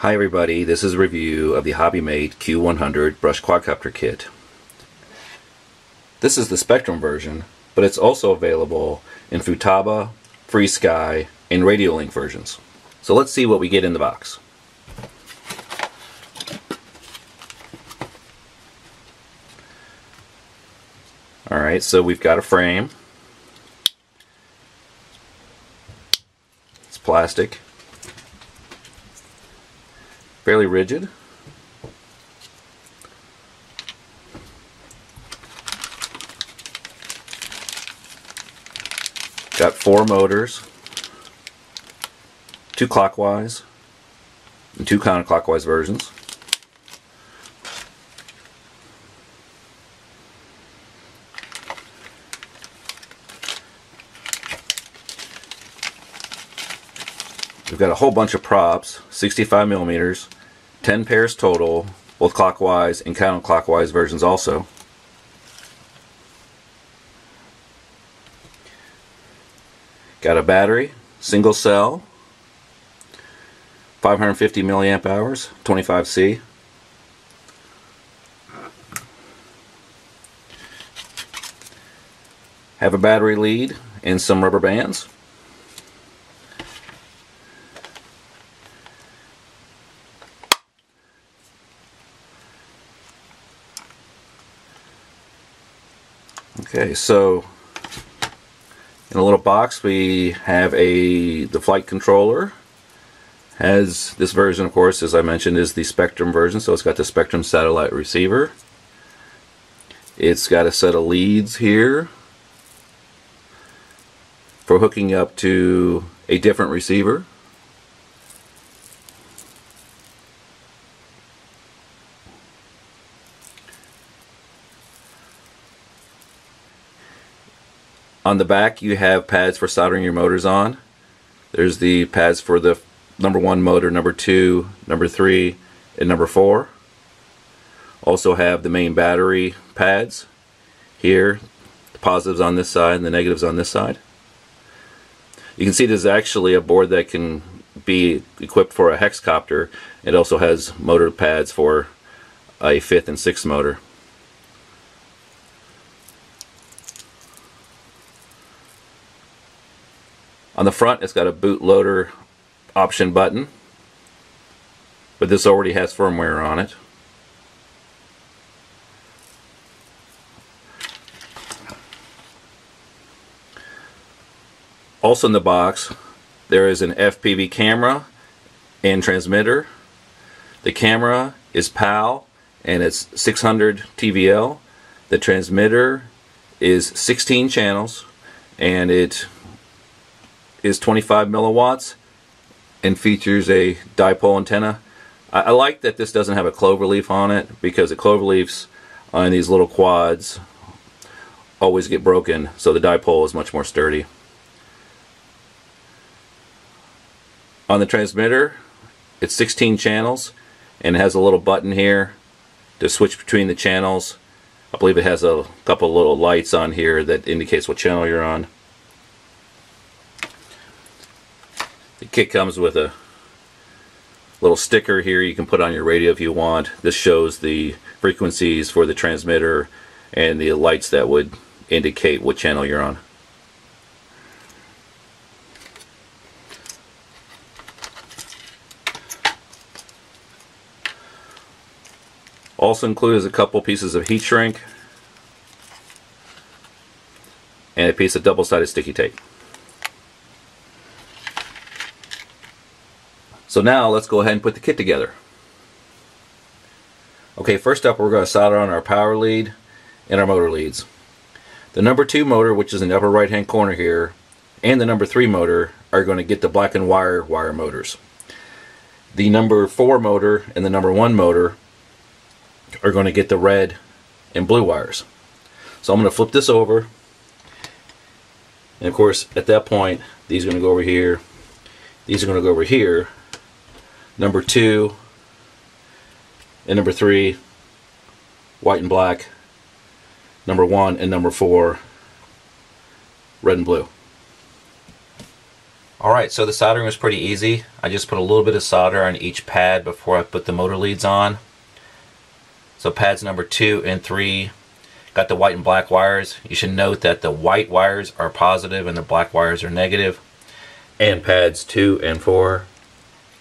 Hi everybody, this is a review of the Hobbymate Q100 brush quadcopter kit. This is the Spectrum version, but it's also available in Futaba, FreeSky, and Radiolink versions. So let's see what we get in the box. Alright, so we've got a frame. It's plastic. Fairly rigid. Got 4 motors, 2 clockwise and 2 counterclockwise versions. We've got a whole bunch of props, 65 millimeters, 10 pairs total, both clockwise and counterclockwise versions also. Got a battery, single cell, 550 milliamp hours, 25C. Have a battery lead and some rubber bands. Okay, so in a little box we have the flight controller. Has this version, of course, as I mentioned, is the Spectrum version, so it's got the Spectrum satellite receiver. It's got a set of leads here for hooking up to a different receiver. On the back you have pads for soldering your motors on. There's the pads for the number 1 motor, number 2, number 3, and number 4. Also have the main battery pads here, the positives on this side and the negatives on this side. You can see there's actually a board that can be equipped for a hexcopter. It also has motor pads for a 5th and 6th motor. On the front it's got a bootloader option button, but this already has firmware on it. Also in the box there is an Fpv camera and transmitter. The camera is PAL and it's 600 TVL. The transmitter is 16 channels and it is 25 milliwatts and features a dipole antenna. I like that this doesn't have a cloverleaf on it, because the cloverleafs on these little quads always get broken, so the dipole is much more sturdy. On the transmitter it's 16 channels and it has a little button here to switch between the channels. I believe it has a couple little lights on here that indicates what channel you're on. The kit comes with a little sticker here you can put on your radio if you want. This shows the frequencies for the transmitter and the lights that would indicate what channel you're on. Also included is a couple pieces of heat shrink and a piece of double-sided sticky tape. So now let's go ahead and put the kit together. Okay, first up we're going to solder on our power lead and our motor leads. The number 2 motor, which is in the upper right hand corner here, and the number 3 motor are going to get the black and wire motors. The number 4 motor and the number 1 motor are going to get the red and blue wires. So I'm going to flip this over, and of course at that point these are going to go over here, these are going to go over here. Number 2 and number 3, white and black. Number 1 and number 4, red and blue. Alright, so the soldering was pretty easy. I just put a little bit of solder on each pad before I put the motor leads on. So pads number 2 and 3 got the white and black wires. You should note that the white wires are positive and the black wires are negative. And pads 2 and 4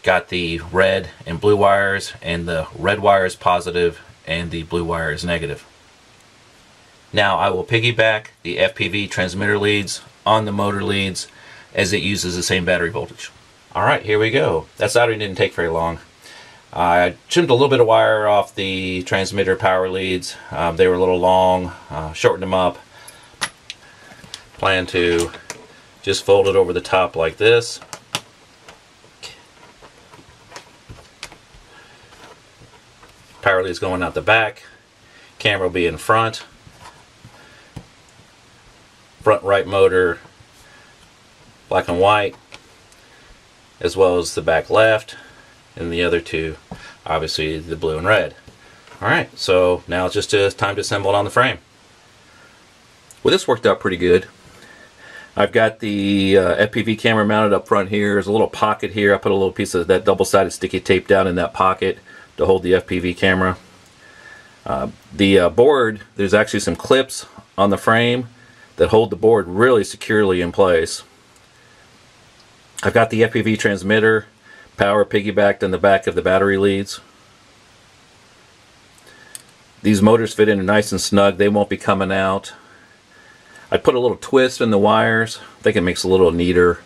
got the red and blue wires, and the red wire is positive and the blue wire is negative. Now I will piggyback the FPV transmitter leads on the motor leads, as it uses the same battery voltage. Alright, here we go. That soldering didn't take very long. I trimmed a little bit of wire off the transmitter power leads. They were a little long, shortened them up. Plan to just fold it over the top like this. Power leads going out the back. Camera will be in front. Front right motor black and white, as well as the back left, and the other two obviously the blue and red. Alright, so now it's just time to assemble it on the frame. Well, this worked out pretty good. I've got the FPV camera mounted up front here. There's a little pocket here. I put a little piece of that double-sided sticky tape down in that pocket to hold the FPV camera. The board, there's actually some clips on the frame that hold the board really securely in place. I've got the FPV transmitter power piggybacked on the back of the battery leads. These motors fit in nice and snug. They won't be coming out. I put a little twist in the wires. I think it makes it a little neater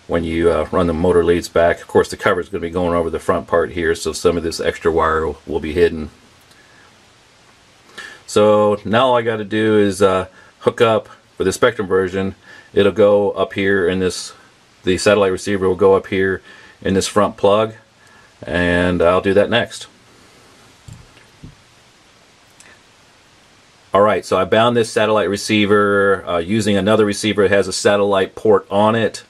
when you run the motor leads back. Of course, the cover is going to be going over the front part here, so some of this extra wire will be hidden. So now all I got to do is hook up for the Spectrum version. It'll go up here in this. The satellite receiver will go up here in this front plug, and I'll do that next. Alright, so I bound this satellite receiver using another receiver that has a satellite port on it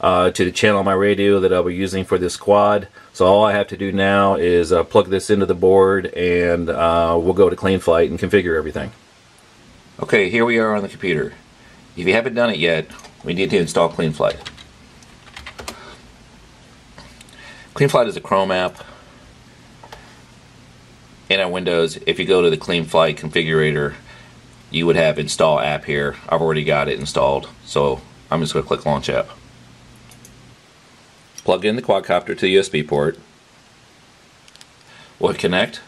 to the channel on my radio that I'll be using for this quad. So all I have to do now is plug this into the board, and we'll go to CleanFlight and configure everything. Okay, here we are on the computer. If you haven't done it yet, we need to install CleanFlight. CleanFlight is a Chrome app, and on Windows, if you go to the CleanFlight configurator, you would have install app here. I've already got it installed, so I'm just going to click launch app. Plug in the quadcopter to the USB port. We'll hit connect.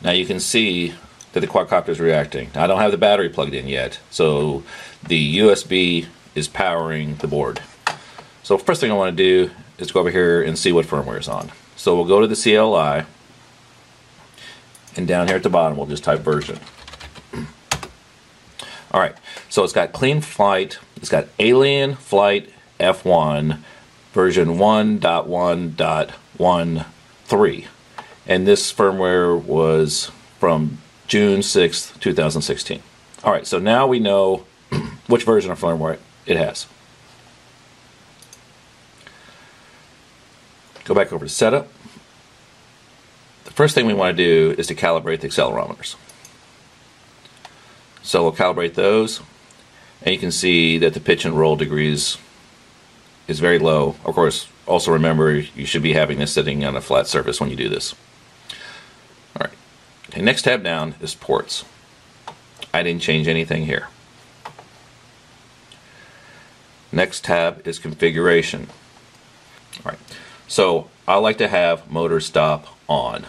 Now you can see that the quadcopter is reacting. Now, I don't have the battery plugged in yet, so the USB is powering the board. So first thing I want to do is go over here and see what firmware is on. So we'll go to the CLI, and down here at the bottom we'll just type version. Alright, so it's got CleanFlight, it's got Alien Flight F1 version 1.1.13, and this firmware was from June 6th, 2016. Alright, so now we know which version of firmware it has. Go back over to setup. The first thing we want to do is to calibrate the accelerometers. So we'll calibrate those, and you can see that the pitch and roll degrees is very low. Of course, also remember you should be having this sitting on a flat surface when you do this. Alright, okay, next tab down is ports. I didn't change anything here. Next tab is configuration. Alright, so I like to have motor stop on.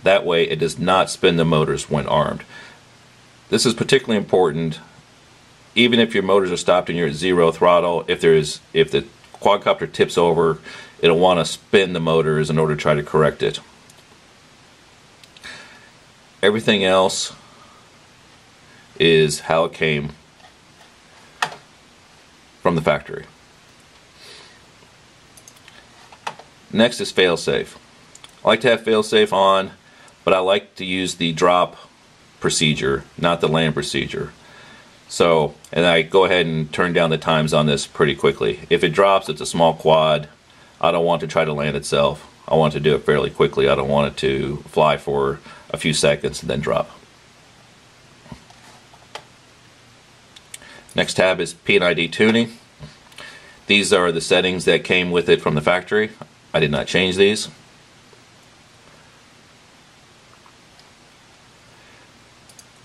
That way it does not spin the motors when armed. This is particularly important even if your motors are stopped and you're at zero throttle. If the quadcopter tips over, it'll want to spin the motors in order to try to correct it. Everything else is how it came from the factory. Next is Failsafe. I like to have Failsafe on, but I like to use the drop procedure, not the land procedure. So, and I go ahead and turn down the times on this pretty quickly. If it drops, it's a small quad. I don't want to try to land itself. I want to do it fairly quickly. I don't want it to fly for a few seconds and then drop. Next tab is Pid Tuning. These are the settings that came with it from the factory. I did not change these.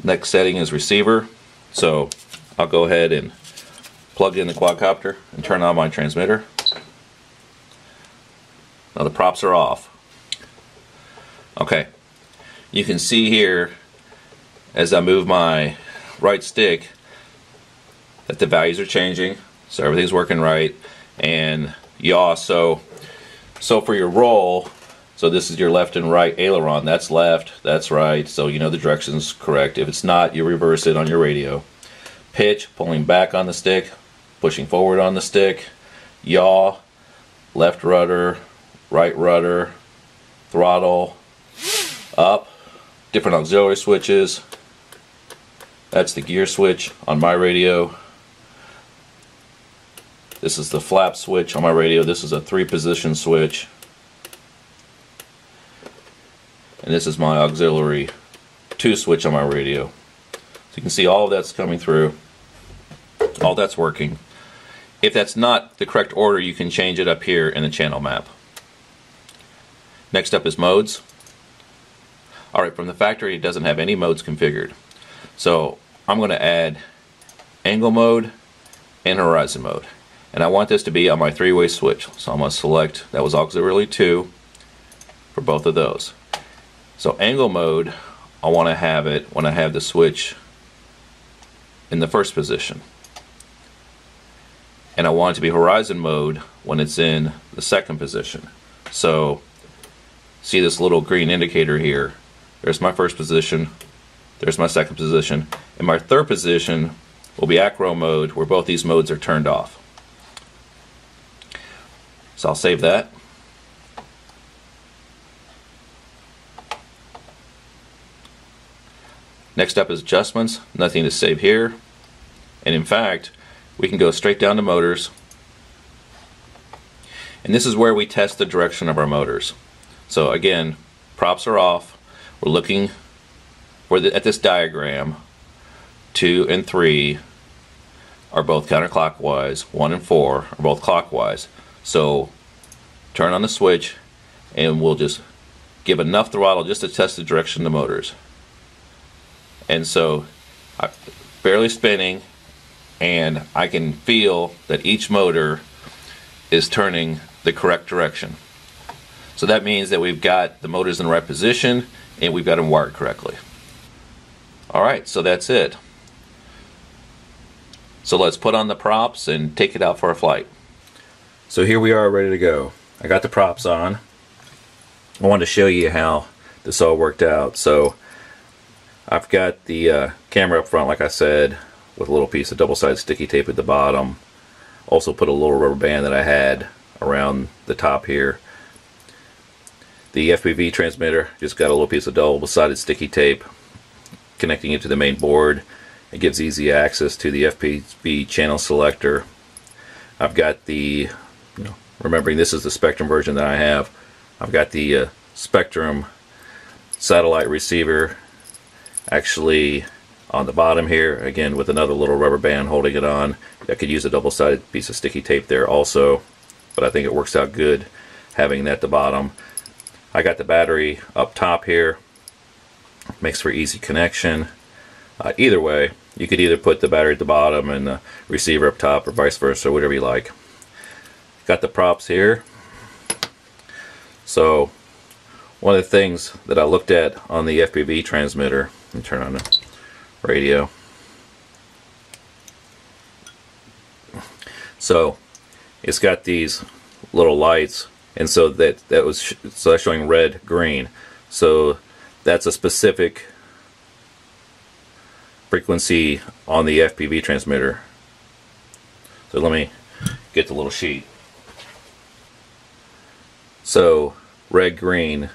Next setting is receiver. So I'll go ahead and plug in the quadcopter and turn on my transmitter. Now the props are off. Okay, you can see here as I move my right stick that the values are changing, so everything's working right. And yaw, so for your roll, so this is your left and right aileron. That's left, that's right, so you know the direction's correct. If it's not, you reverse it on your radio. Pitch, pulling back on the stick, pushing forward on the stick. Yaw, left rudder, right rudder, throttle, up, different auxiliary switches. That's the gear switch on my radio. This is the flap switch on my radio. This is a 3-position switch. And this is my auxiliary 2 switch on my radio. So you can see all of that's coming through. All that's working. If that's not the correct order, you can change it up here in the channel map. Next up is modes. Alright, from the factory it doesn't have any modes configured. So I'm going to add angle mode and horizon mode. And I want this to be on my 3-way switch. So I'm going to select, that was auxiliary 2 for both of those. So angle mode, I want to have it when I have the switch in the first position. And I want it to be horizon mode when it's in the second position. So see this little green indicator here. There's my first position, there's my second position, and my third position will be acro mode, where both these modes are turned off. So I'll save that. Next up is adjustments. Nothing to save here. And in fact, we can go straight down to motors. And this is where we test the direction of our motors. So again, props are off. We're looking for at this diagram. 2 and 3 are both counterclockwise. 1 and 4 are both clockwise. So turn on the switch and we'll just give enough throttle just to test the direction of the motors. And so I'm barely spinning, and I can feel that each motor is turning the correct direction. So that means that we've got the motors in the right position and we've got them wired correctly. Alright, so that's it. So let's put on the props and take it out for a flight. So here we are, ready to go. I got the props on. I wanted to show you how this all worked out. So I've got the camera up front, like I said, with a little piece of double-sided sticky tape at the bottom. Also put a little rubber band that I had around the top here. The Fpv transmitter, just got a little piece of double-sided sticky tape connecting it to the main board. It gives easy access to the FPV channel selector. I've got the, remembering this is the Spectrum version that I have, I've got the Spectrum satellite receiver actually on the bottom here, again with another little rubber band holding it on. I could use a double-sided piece of sticky tape there also, but I think it works out good having that at the bottom. I got the battery up top here, makes for easy connection. Either way, you could either put the battery at the bottom and the receiver up top, or vice versa, whatever you like. Got the props here. So one of the things that I looked at on the FPV transmitter, let me turn on the radio. So it's got these little lights, and so that's showing red, green. So that's a specific frequency on the FPV transmitter. So let me get the little sheet. So red, green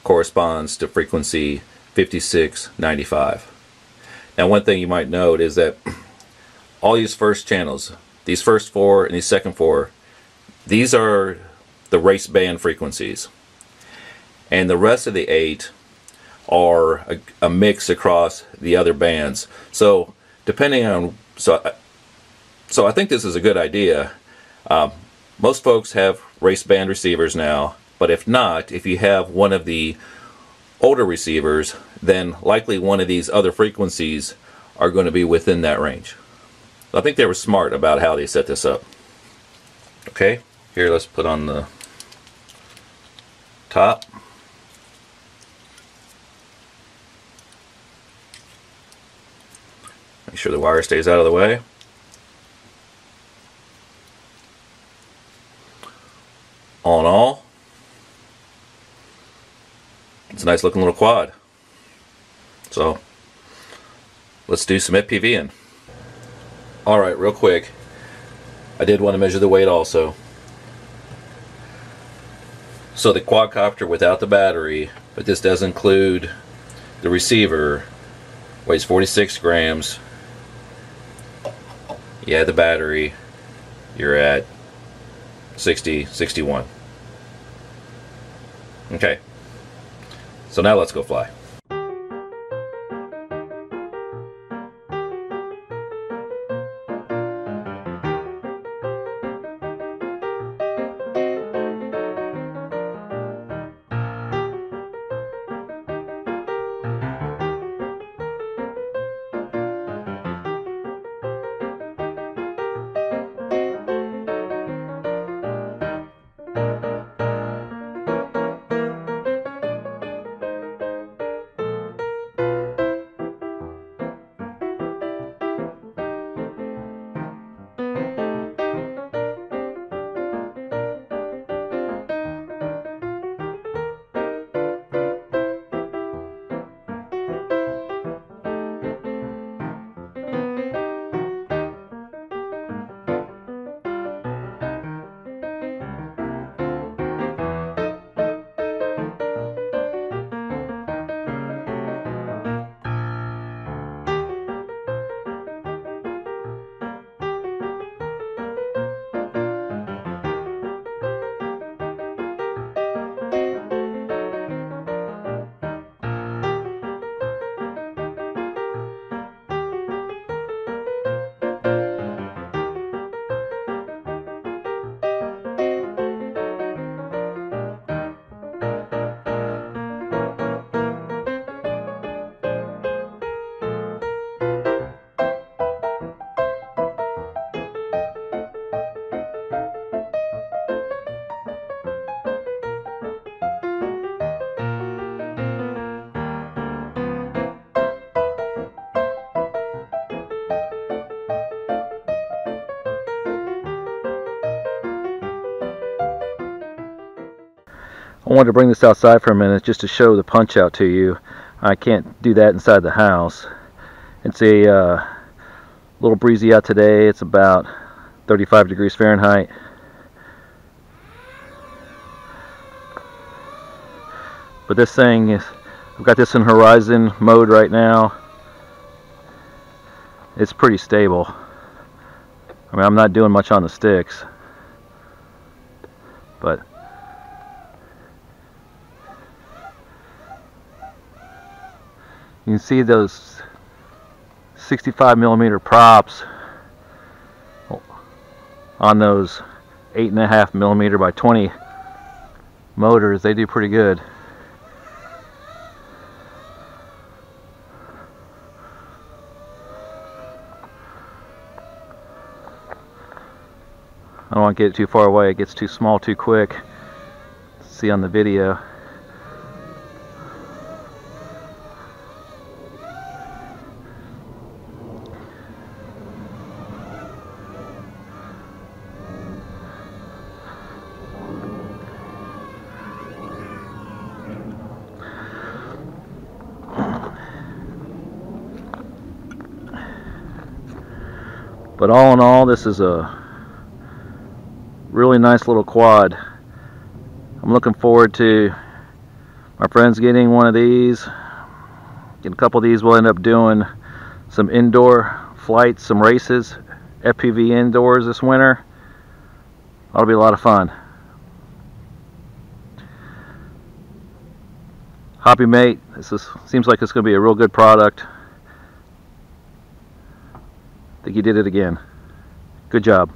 corresponds to frequency 5695. Now one thing you might note is that all these first channels, these first 4 and these second 4, these are the race band frequencies, and the rest of the 8 are a mix across the other bands. So depending on So I think this is a good idea. Most folks have race band receivers now, but if not, if you have one of the older receivers, then likely one of these other frequencies are going to be within that range. So I think they were smart about how they set this up. Okay, here let's put on the top. Make sure the wire stays out of the way. All in all, it's a nice looking little quad. So let's do some FPVing. Alright, real quick, I did want to measure the weight also. So the quadcopter without the battery, but this does include the receiver, weighs 46 grams. You add the battery, you're at 60, 61. Okay, so now let's go fly. I wanted to bring this outside for a minute just to show the punch out to you. I can't do that inside the house. It's a little breezy out today. It's about 35 degrees Fahrenheit. But this thing is, I've got this in horizon mode right now. It's pretty stable. I mean, I'm not doing much on the sticks, but you can see those 65mm props on those 8.5mm by 20 motors. They do pretty good. I don't want to get it too far away. It gets too small too quick. See on the video. But all in all, this is a really nice little quad. I'm looking forward to my friends getting one of these. Get a couple of these. We'll end up doing some indoor flights, some races, FPV indoors this winter. That'll be a lot of fun. Hobbymate, seems like it's going to be a real good product. I think you did it again. Good job.